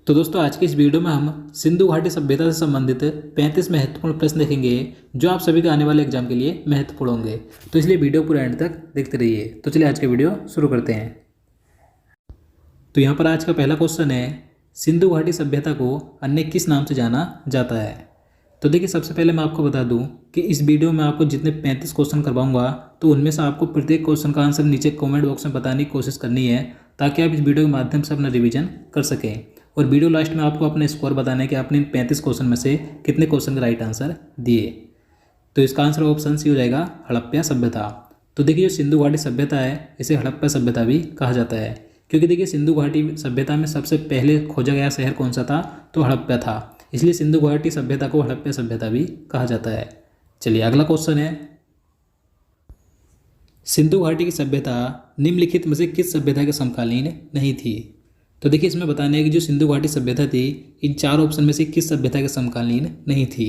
तो दोस्तों आज की इस वीडियो में हम सिंधु घाटी सभ्यता से संबंधित 35 महत्वपूर्ण प्रश्न देखेंगे जो आप सभी के आने वाले एग्जाम के लिए महत्वपूर्ण होंगे। तो इसलिए वीडियो पूरा एंड तक देखते रहिए। तो चलिए आज का वीडियो शुरू करते हैं। तो यहाँ पर आज का पहला क्वेश्चन है, सिंधु घाटी सभ्यता को अन्य किस नाम से जाना जाता है। तो देखिए सबसे पहले मैं आपको बता दूं कि इस वीडियो में आपको जितने 35 क्वेश्चन करवाऊंगा तो उनमें से आपको प्रत्येक क्वेश्चन का आंसर नीचे कमेंट बॉक्स में बताने की कोशिश करनी है ताकि आप इस वीडियो के माध्यम से अपना रिवीजन कर सकें। और वीडियो लास्ट में आपको अपने स्कोर बताना है कि आपने इन 35 क्वेश्चन में से कितने क्वेश्चन का राइट आंसर दिए। तो इसका आंसर ऑप्शन सी हो जाएगा हड़प्पा सभ्यता। तो देखिए जो सिंधु घाटी सभ्यता है इसे हड़प्पा सभ्यता भी कहा जाता है, क्योंकि देखिए सिंधु घाटी सभ्यता में सबसे पहले खोजा गया शहर कौन सा था, तो हड़प्पा था। इसलिए सिंधु घाटी सभ्यता को हड़प्पा सभ्यता भी कहा जाता है। चलिए अगला क्वेश्चन है, सिंधु घाटी की सभ्यता निम्नलिखित में से किस सभ्यता के समकालीन नहीं थी। तो देखिए इसमें बताना है कि जो सिंधु घाटी सभ्यता थी इन चार ऑप्शन में से किस सभ्यता के समकालीन नहीं थी।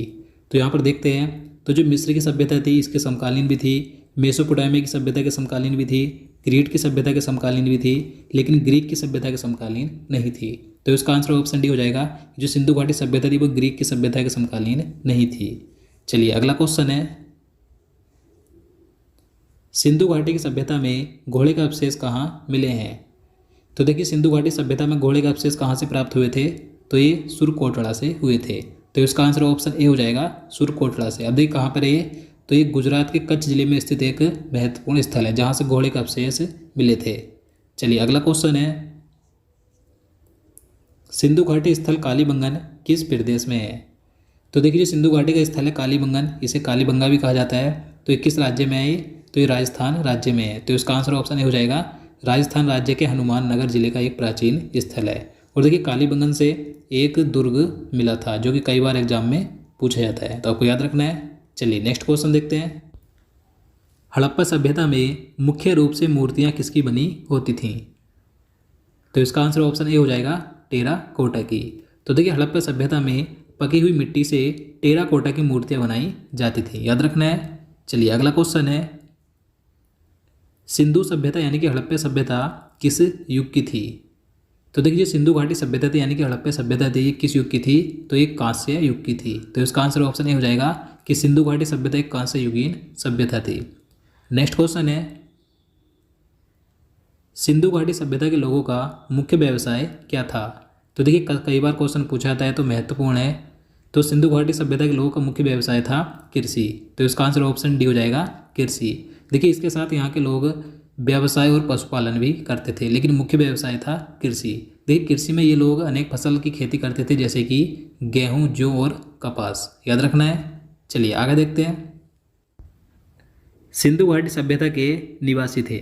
तो यहाँ पर देखते हैं, तो जो मिस्र की सभ्यता थी इसके समकालीन भी थी, मेसोपोटामिया की सभ्यता के समकालीन भी थी, क्रीट की सभ्यता के समकालीन भी थी, लेकिन ग्रीक की सभ्यता के समकालीन नहीं थी। तो इसका आंसर ऑप्शन डी हो जाएगा, जो सिंधु घाटी सभ्यता थी वो ग्रीक की सभ्यता के समकालीन नहीं थी। चलिए अगला क्वेश्चन है, सिंधु घाटी की सभ्यता में घोड़े का अवशेष कहाँ मिले हैं। तो देखिए सिंधु घाटी सभ्यता में घोड़े का अवशेष कहाँ से प्राप्त हुए थे, तो ये सुरकोटड़ा से हुए थे। तो इसका आंसर ऑप्शन ए हो जाएगा, सुरकोटड़ा से। अब देखिए कहाँ पर है, तो ये गुजरात के कच्छ जिले में स्थित एक महत्वपूर्ण स्थल है जहाँ से घोड़े का अवशेष मिले थे। चलिए अगला क्वेश्चन है, सिंधु घाटी स्थल कालीबंगन किस प्रदेश में है। तो देखिए जो सिंधु घाटी का स्थल है कालीबंगन, इसे कालीबंगा भी कहा जाता है। तो ये किस राज्य में है, तो ये राजस्थान राज्य में है। तो इसका आंसर ऑप्शन ए हो जाएगा, राजस्थान राज्य के हनुमान नगर जिले का एक प्राचीन स्थल है। और देखिए कालीबंगन से एक दुर्ग मिला था जो कि कई बार एग्जाम में पूछा जाता है, तो आपको याद रखना है। चलिए नेक्स्ट क्वेश्चन देखते हैं, हड़प्पा सभ्यता में मुख्य रूप से मूर्तियाँ किसकी बनी होती थीं। तो इसका आंसर ऑप्शन ए हो जाएगा, टेराकोटा की। तो देखिए हड़प्पा सभ्यता में पकी हुई मिट्टी से टेराकोटा की मूर्तियाँ बनाई जाती थी, याद रखना है। चलिए अगला क्वेश्चन है, सिंधु सभ्यता यानी कि हड़प्पा सभ्यता किस युग की थी। तो देखिए सिंधु घाटी सभ्यता थी यानी कि हड़प्पा सभ्यता थी, ये किस युग की थी, तो ये कांस्य युग की थी। तो इसका आंसर ऑप्शन ए हो जाएगा कि सिंधु घाटी सभ्यता एक कांस्य युगीन सभ्यता थी। नेक्स्ट क्वेश्चन है, सिंधु घाटी सभ्यता के लोगों का मुख्य व्यवसाय क्या था। तो देखिए कई बार क्वेश्चन पूछा जाता है तो महत्वपूर्ण है। तो सिंधु घाटी सभ्यता के लोगों का मुख्य व्यवसाय था कृषि। तो इसका आंसर ऑप्शन डी हो जाएगा, कृषि। देखिए इसके साथ यहाँ के लोग व्यवसाय और पशुपालन भी करते थे, लेकिन मुख्य व्यवसाय था कृषि। देखिए कृषि में ये लोग अनेक फसल की खेती करते थे, जैसे कि गेहूँ, जौ और कपास, याद रखना है। चलिए आगे देखते हैं, सिंधु घाटी सभ्यता के निवासी थे।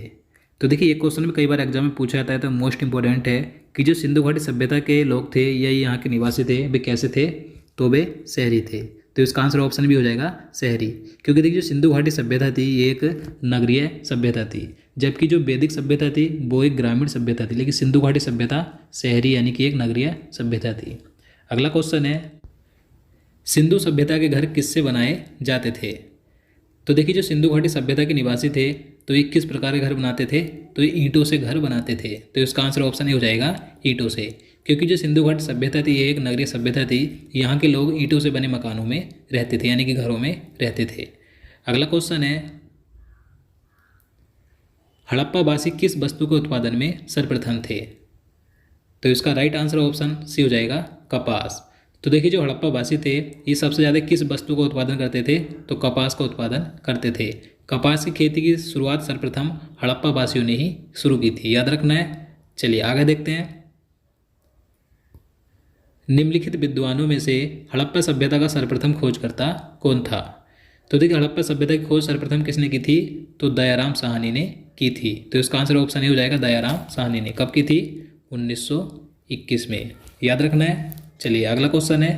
तो देखिए ये क्वेश्चन भी कई बार एग्जाम में पूछा जाता है, तो मोस्ट इंपॉर्टेंट है कि जो सिंधु घाटी सभ्यता के लोग थे या यहाँ के निवासी थे वे कैसे थे, तो वे शहरी थे। तो इसका आंसर ऑप्शन भी हो जाएगा, शहरी। क्योंकि देखिए जो सिंधु घाटी सभ्यता थी ये एक नगरीय सभ्यता थी, जबकि जो वैदिक सभ्यता थी वो एक ग्रामीण सभ्यता थी, लेकिन सिंधु घाटी सभ्यता शहरी यानी कि एक नगरीय सभ्यता थी। अगला क्वेश्चन है, सिंधु सभ्यता के घर किससे बनाए जाते थे। तो देखिए जो सिंधु घाटी सभ्यता के निवासी थे तो ये किस प्रकार के घर बनाते थे, तो ये ईंटों से घर बनाते थे। तो इसका आंसर ऑप्शन ए हो जाएगा, ईंटों से। क्योंकि जो सिंधु घाटी सभ्यता थी ये एक नगरीय सभ्यता थी, यहाँ के लोग ईंटों से बने मकानों में रहते थे यानी कि घरों में रहते थे। अगला क्वेश्चन है, हड़प्पावासी किस वस्तु के उत्पादन में सर्वप्रथम थे। तो इसका राइट आंसर ऑप्शन सी हो जाएगा, कपास। तो देखिए जो हड़प्पावासी थे ये सबसे ज़्यादा किस वस्तु का उत्पादन करते थे, तो कपास का उत्पादन करते थे। कपास की खेती की शुरुआत सर्वप्रथम हड़प्पावासियों ने ही शुरू की थी, याद रखना है। चलिए आगे देखते हैं, निम्नलिखित विद्वानों में से हड़प्पा सभ्यता का सर्वप्रथम खोजकर्ता कौन था। तो देखिए हड़प्पा सभ्यता की खोज सर्वप्रथम किसने की थी, तो दयाराम साहनी ने की थी। तो इसका आंसर ऑप्शन ए हो जाएगा, दयाराम साहनी ने। कब की थी, 1921 में, याद रखना है। चलिए अगला क्वेश्चन है,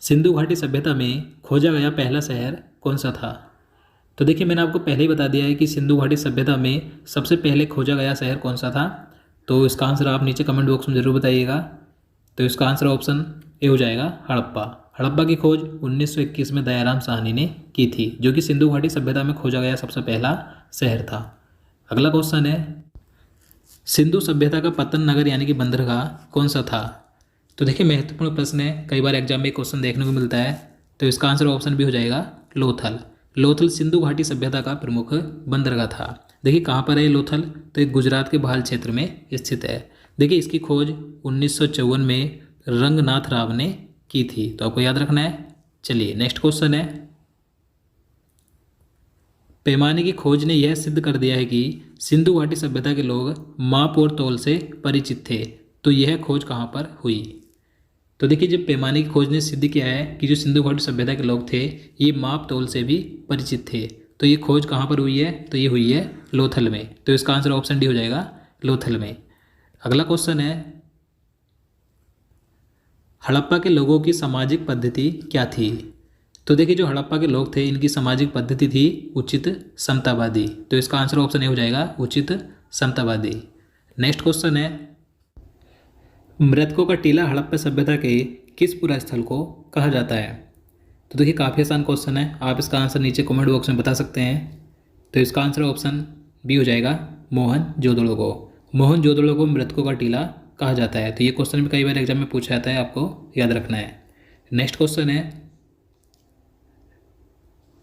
सिंधु घाटी सभ्यता में खोजा गया पहला शहर कौन सा था। तो देखिए मैंने आपको पहले ही बता दिया है कि सिंधु घाटी सभ्यता में सबसे पहले खोजा गया शहर कौन सा था। तो इसका आंसर आप नीचे कमेंट बॉक्स में ज़रूर बताइएगा। तो इसका आंसर ऑप्शन ए हो जाएगा, हड़प्पा। हड़प्पा की खोज 1921 में दयाराम साहनी ने की थी, जो कि सिंधु घाटी सभ्यता में खोजा गया सबसे पहला शहर था। अगला क्वेश्चन है, सिंधु सभ्यता का पतन नगर यानी कि बंदरगाह कौन सा था? तो देखिए महत्वपूर्ण प्रश्न है, कई बार एग्जाम में क्वेश्चन देखने को मिलता है। तो इसका आंसर ऑप्शन भी हो जाएगा लोथल। लोथल सिंधु घाटी सभ्यता का प्रमुख बंदरगाह था। देखिए कहाँ पर है ये लोथल? तो एक गुजरात के भाल क्षेत्र में स्थित है। देखिए इसकी खोज 1954 में रंगनाथ राव ने की थी, तो आपको याद रखना है। चलिए नेक्स्ट क्वेश्चन है, पैमाने की खोज ने यह सिद्ध कर दिया है कि सिंधु घाटी सभ्यता के लोग माप और तौल से परिचित थे। तो यह खोज कहाँ पर हुई? तो देखिए जब पैमाने की खोज ने सिद्ध किया है कि जो सिंधु घाटी सभ्यता के लोग थे ये माप तौल से भी परिचित थे, तो ये खोज कहाँ पर हुई है? तो ये हुई है लोथल में। तो इसका आंसर ऑप्शन डी हो जाएगा, लोथल में। अगला क्वेश्चन है, हड़प्पा के लोगों की सामाजिक पद्धति क्या थी? तो देखिए जो हड़प्पा के लोग थे इनकी सामाजिक पद्धति थी उचित समतावादी। तो इसका आंसर ऑप्शन ए हो जाएगा, उचित समतावादी। नेक्स्ट क्वेश्चन है, मृतकों का टीला हड़प्पा सभ्यता के किस पुरा स्थल को कहा जाता है? तो देखिए काफ़ी आसान क्वेश्चन है, आप इसका आंसर नीचे कमेंट बॉक्स में बता सकते हैं। तो इसका आंसर ऑप्शन बी हो जाएगा, मोहनजोदड़ो को। मोहनजोदड़ो को मृतकों का टीला कहा जाता है। तो ये क्वेश्चन भी कई बार एग्जाम में पूछा जाता है, आपको याद रखना है। नेक्स्ट क्वेश्चन है,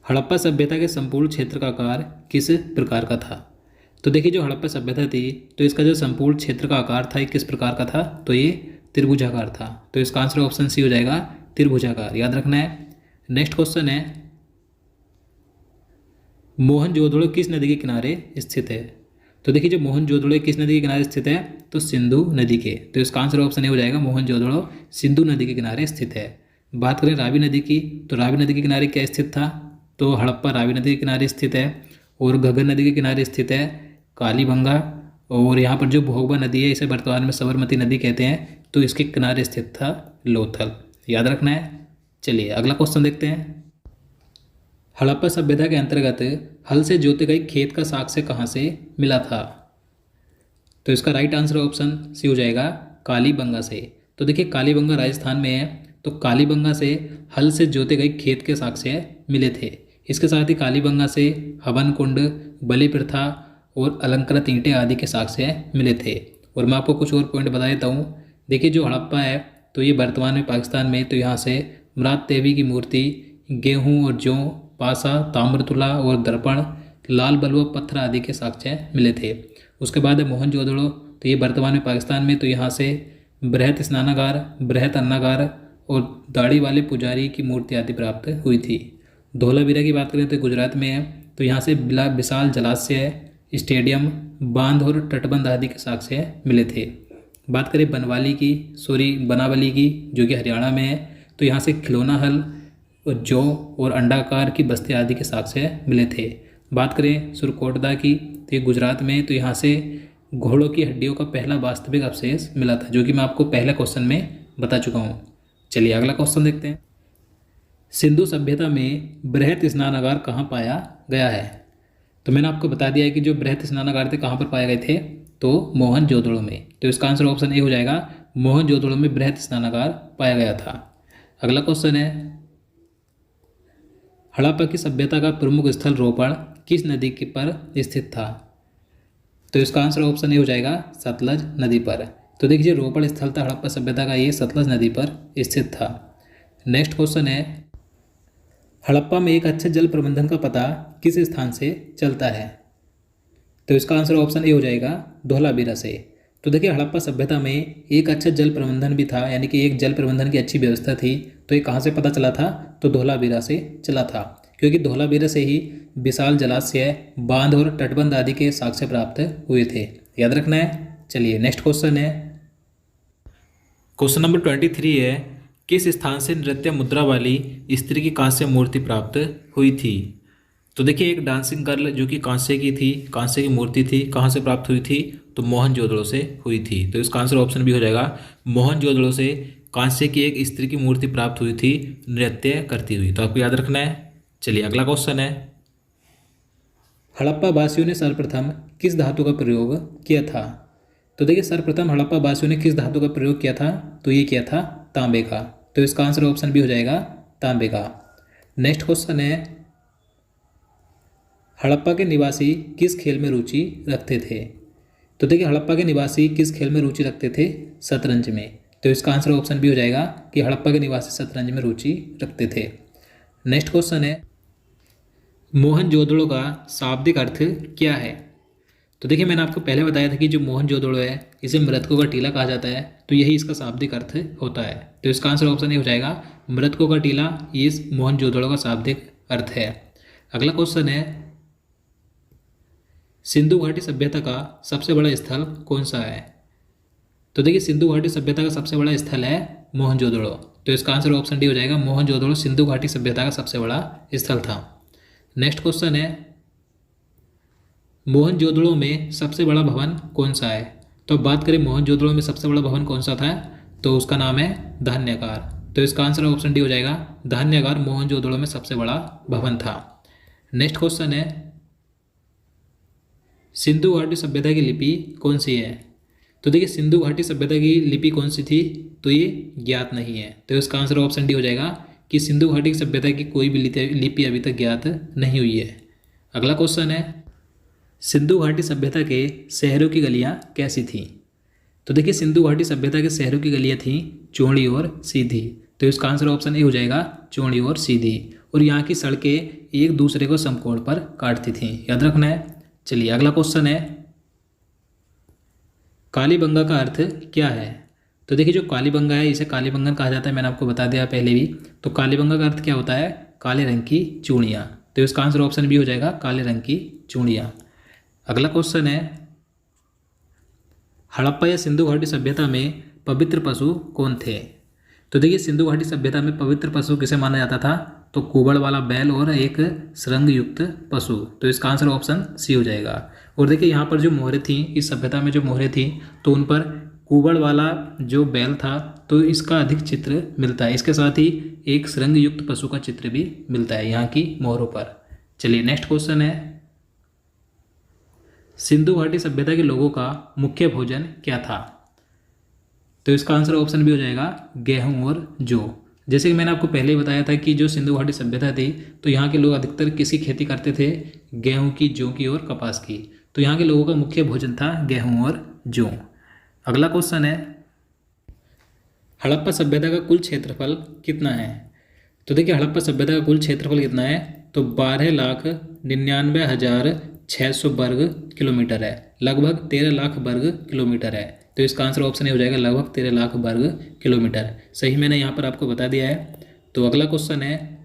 हड़प्पा सभ्यता के संपूर्ण क्षेत्र का आकार किस प्रकार का था? तो देखिए जो हड़प्पा सभ्यता थी तो इसका जो संपूर्ण क्षेत्र का आकार था ये किस प्रकार का था? तो ये त्रिभुजाकार था। तो इसका आंसर ऑप्शन सी हो जाएगा, त्रिभुजाकार, याद रखना है। नेक्स्ट क्वेश्चन है, मोहनजोदड़ो किस नदी के किनारे स्थित है? तो देखिए जो मोहनजोदड़ो किस नदी के किनारे स्थित है? तो सिंधु नदी के। तो इसका आंसर ऑप्शन ए हो जाएगा, मोहनजोदड़ो सिंधु नदी के किनारे स्थित है। बात करें रावी नदी की, तो रावी नदी के किनारे क्या स्थित था? तो हड़प्पा रावी नदी के किनारे स्थित है। और घग्गर नदी के किनारे स्थित है कालीबंगा। और यहाँ पर जो भोगवा नदी है इसे वर्तमान में साबरमती नदी कहते हैं, तो इसके किनारे स्थित था लोथल, याद रखना है। चलिए अगला क्वेश्चन देखते हैं, हड़प्पा सभ्यता के अंतर्गत हल से जोते गए खेत का साक्ष्य कहाँ से मिला था? तो इसका राइट आंसर ऑप्शन सी हो जाएगा, कालीबंगा से। तो देखिए कालीबंगा राजस्थान में है, तो कालीबंगा से हल से जोते गए खेत के साक्ष्य मिले थे। इसके साथ ही कालीबंगा से हवन कुंड, बलि प्रथा और अलंकृत ईंटें आदि के साक्ष्य मिले थे। और मैं आपको कुछ और पॉइंट बता देता हूँ। देखिए जो हड़प्पा है तो ये वर्तमान में पाकिस्तान में, तो यहाँ से मृत देवी की मूर्ति, गेहूँ और जौ, पासा, ताम्रतुला और दर्पण, लाल बलुआ पत्थर आदि के साक्ष्य मिले थे। उसके बाद है मोहनजोदड़ो, तो ये वर्तमान में पाकिस्तान में, तो यहाँ से बृहत स्नानागार, बृहत अन्नागार और दाढ़ी वाले पुजारी की मूर्ति आदि प्राप्त हुई थी। धोलावीरा की बात करें तो गुजरात में है, तो यहाँ से विशाल जलाशय, स्टेडियम, बांध और तटबंध आदि के साक्ष्य मिले थे। बात करें बनावली की, जो कि हरियाणा में है, तो यहाँ से खिलौना हल और जौ और अंडाकार की बस्ती आदि के साक्ष्य मिले थे। बात करें सुरकोटदा की, तो ये गुजरात में, तो यहाँ से घोड़ों की हड्डियों का पहला वास्तविक अवशेष मिला था, जो कि मैं आपको पहले क्वेश्चन में बता चुका हूँ। चलिए अगला क्वेश्चन देखते हैं, सिंधु सभ्यता में बृहत स्नानागार कहाँ पाया गया है? तो मैंने आपको बता दिया है कि जो बृहत स्नानागार थे कहाँ पर पाए गए थे, तो मोहनजोदड़ो में। तो इसका आंसर ऑप्शन ए हो जाएगा, मोहनजोदड़ो में बृहत स्नानागार पाया गया था। अगला क्वेश्चन है, हड़प्पा की सभ्यता का प्रमुख स्थल रोपड़ किस नदी के पर स्थित था? तो इसका आंसर ऑप्शन ए हो जाएगा, सतलज नदी पर। तो देखिए रोपड़ स्थल था हड़प्पा सभ्यता का, ये सतलज नदी पर स्थित था। नेक्स्ट क्वेश्चन है, हड़प्पा में एक अच्छे जल प्रबंधन का पता किस स्थान से चलता है? तो इसका आंसर ऑप्शन ए हो जाएगा, धोलावीरा से। तो देखिए हड़प्पा सभ्यता में एक अच्छा जल प्रबंधन भी था, यानी कि एक जल प्रबंधन की अच्छी व्यवस्था थी। तो ये कहाँ से पता चला था? तो धोलावीरा से चला था, क्योंकि धोलावीरा से ही विशाल जलाशय, बांध और तटबंध आदि के साक्ष्य प्राप्त हुए थे, याद रखना है। चलिए नेक्स्ट क्वेश्चन है, क्वेश्चन नंबर 23 है, किस स्थान से नृत्य मुद्रा वाली स्त्री की कांस्य मूर्ति प्राप्त हुई थी? तो देखिए एक डांसिंग गर्ल जो कि कांस्य की थी, कांस्य की मूर्ति थी, कहाँ से प्राप्त हुई थी? तो मोहनजोदड़ो से हुई थी। तो इसका आंसर ऑप्शन भी हो जाएगा, मोहनजोदड़ो से कांस्य की एक स्त्री की मूर्ति प्राप्त हुई थी नृत्य करती हुई। तो आपको याद रखना है। चलिए अगला क्वेश्चन है, हड़प्पा वासियों ने सर्वप्रथम किस धातु का प्रयोग किया था? तो देखिए सर्वप्रथम हड़प्पा वासियों ने किस धातु का प्रयोग किया था? तो ये किया था तांबे का। तो इसका आंसर ऑप्शन भी हो जाएगा, तांबे का। नेक्स्ट क्वेश्चन है, हड़प्पा के निवासी किस खेल में रुचि रखते थे? तो देखिए हड़प्पा के निवासी किस खेल में रुचि रखते थे? शतरंज में। तो इसका आंसर ऑप्शन बी हो जाएगा कि हड़प्पा के निवासी शतरंज में रुचि रखते थे। नेक्स्ट क्वेश्चन है, मोहनजोदड़ो का शाब्दिक अर्थ क्या है? तो देखिए मैंने आपको पहले बताया था कि जो मोहनजोदड़ो है इसे मृतकों का टीला कहा जाता है, तो यही इसका शाब्दिक अर्थ होता है। तो इसका आंसर ऑप्शन ए हो जाएगा, मृतकों का टीला, ये इस मोहनजोदड़ो का शाब्दिक अर्थ है। अगला क्वेश्चन है, सिंधु घाटी सभ्यता का सबसे बड़ा स्थल कौन सा है? तो देखिए सिंधु घाटी सभ्यता का सबसे बड़ा स्थल है मोहनजोदड़ो। तो इसका आंसर ऑप्शन डी हो जाएगा, मोहनजोदड़ो सिंधु घाटी सभ्यता का सबसे बड़ा स्थल था। नेक्स्ट क्वेश्चन है, मोहनजोदड़ो में सबसे बड़ा भवन कौन सा है? तो अब बात करें मोहनजोदड़ो में सबसे बड़ा भवन कौन सा था, तो उसका नाम है धान्यागार। तो इसका आंसर ऑप्शन डी हो जाएगा, धान्यागार मोहनजोदड़ो में सबसे बड़ा भवन था। नेक्स्ट क्वेश्चन है, सिंधु घाटी सभ्यता की लिपि कौन सी है? तो देखिए सिंधु घाटी सभ्यता की लिपि कौन सी थी, तो ये ज्ञात नहीं है। तो इसका आंसर ऑप्शन डी हो जाएगा कि सिंधु घाटी सभ्यता की कोई भी लिपि अभी तक ज्ञात नहीं हुई है। अगला क्वेश्चन है, सिंधु घाटी सभ्यता के शहरों की गलियां कैसी थीं? तो देखिए सिंधु घाटी सभ्यता के शहरों की गलियां थीं चौड़ी और सीधी। तो इसका आंसर ऑप्शन ए हो जाएगा, चौड़ी और सीधी। और यहाँ की सड़कें एक दूसरे को समकोण पर काटती थीं, याद रखना है। चलिए अगला क्वेश्चन है, कालीबंगा का अर्थ क्या है? तो देखिए जो कालीबंगा है इसे कालीबंगन कहा जाता है, मैंने आपको बता दिया पहले भी। तो कालीबंगा का अर्थ क्या होता है? काले रंग की चूड़ियाँ। तो इसका आंसर ऑप्शन बी हो जाएगा, काले रंग की चूड़ियाँ। अगला क्वेश्चन है, हड़प्पा या सिंधु घाटी सभ्यता में पवित्र पशु कौन थे? तो देखिए सिंधु घाटी सभ्यता में पवित्र पशु किसे माना जाता था? तो कुबड़ वाला बैल और एक सुरंग युक्त पशु। तो इसका आंसर ऑप्शन सी हो जाएगा। और देखिए यहाँ पर जो मोहरें थी, इस सभ्यता में जो मोहरें थी, तो उन पर कुबड़ वाला जो बैल था तो इसका अधिक चित्र मिलता है। इसके साथ ही एक सुरंग युक्त पशु का चित्र भी मिलता है यहाँ की मोहरों पर। चलिए नेक्स्ट क्वेश्चन है, सिंधु घाटी सभ्यता के लोगों का मुख्य भोजन क्या था? तो इसका आंसर ऑप्शन भी हो जाएगा, गेहूं और जौ। जैसे कि मैंने आपको पहले ही बताया था कि जो सिंधु घाटी सभ्यता थी तो यहाँ के लोग अधिकतर किसी खेती करते थे? गेहूं की, जौ की और कपास की। तो यहाँ के लोगों का मुख्य भोजन था गेहूं और जौ। अगला क्वेश्चन है, हड़प्पा सभ्यता का कुल क्षेत्रफल कितना है? तो देखिए हड़प्पा सभ्यता का कुल क्षेत्रफल कितना है? तो 12,99,600 वर्ग किलोमीटर है, लगभग 13 लाख वर्ग किलोमीटर है। तो इसका आंसर ऑप्शन ए हो जाएगा, लगभग 13 लाख वर्ग किलोमीटर। सही मैंने यहाँ पर आपको बता दिया है। तो अगला क्वेश्चन है,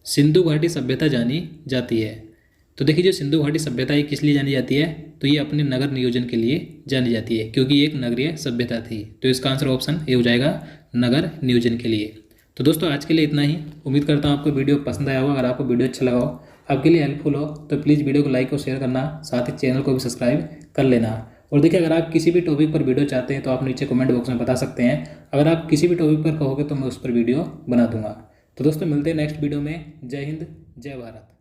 सिंधु घाटी सभ्यता जानी जाती है? तो देखिए जो सिंधु घाटी सभ्यता ये किस लिए जानी जाती है? तो ये अपने नगर नियोजन के लिए जानी जाती है, क्योंकि ये एक नगरीय सभ्यता थी। तो इसका आंसर ऑप्शन ए हो जाएगा, नगर नियोजन के लिए। तो दोस्तों आज के लिए इतना ही। उम्मीद करता हूँ आपको वीडियो पसंद आया होगा। अगर आपको वीडियो अच्छा लगा हो, आपके लिए हेल्पफुल हो, तो प्लीज़ वीडियो को लाइक और शेयर करना, साथ ही चैनल को भी सब्सक्राइब कर लेना। और देखिए अगर आप किसी भी टॉपिक पर वीडियो चाहते हैं तो आप नीचे कमेंट बॉक्स में बता सकते हैं। अगर आप किसी भी टॉपिक पर कहोगे तो मैं उस पर वीडियो बना दूंगा। तो दोस्तों मिलते हैं नेक्स्ट वीडियो में। जय हिंद, जय भारत।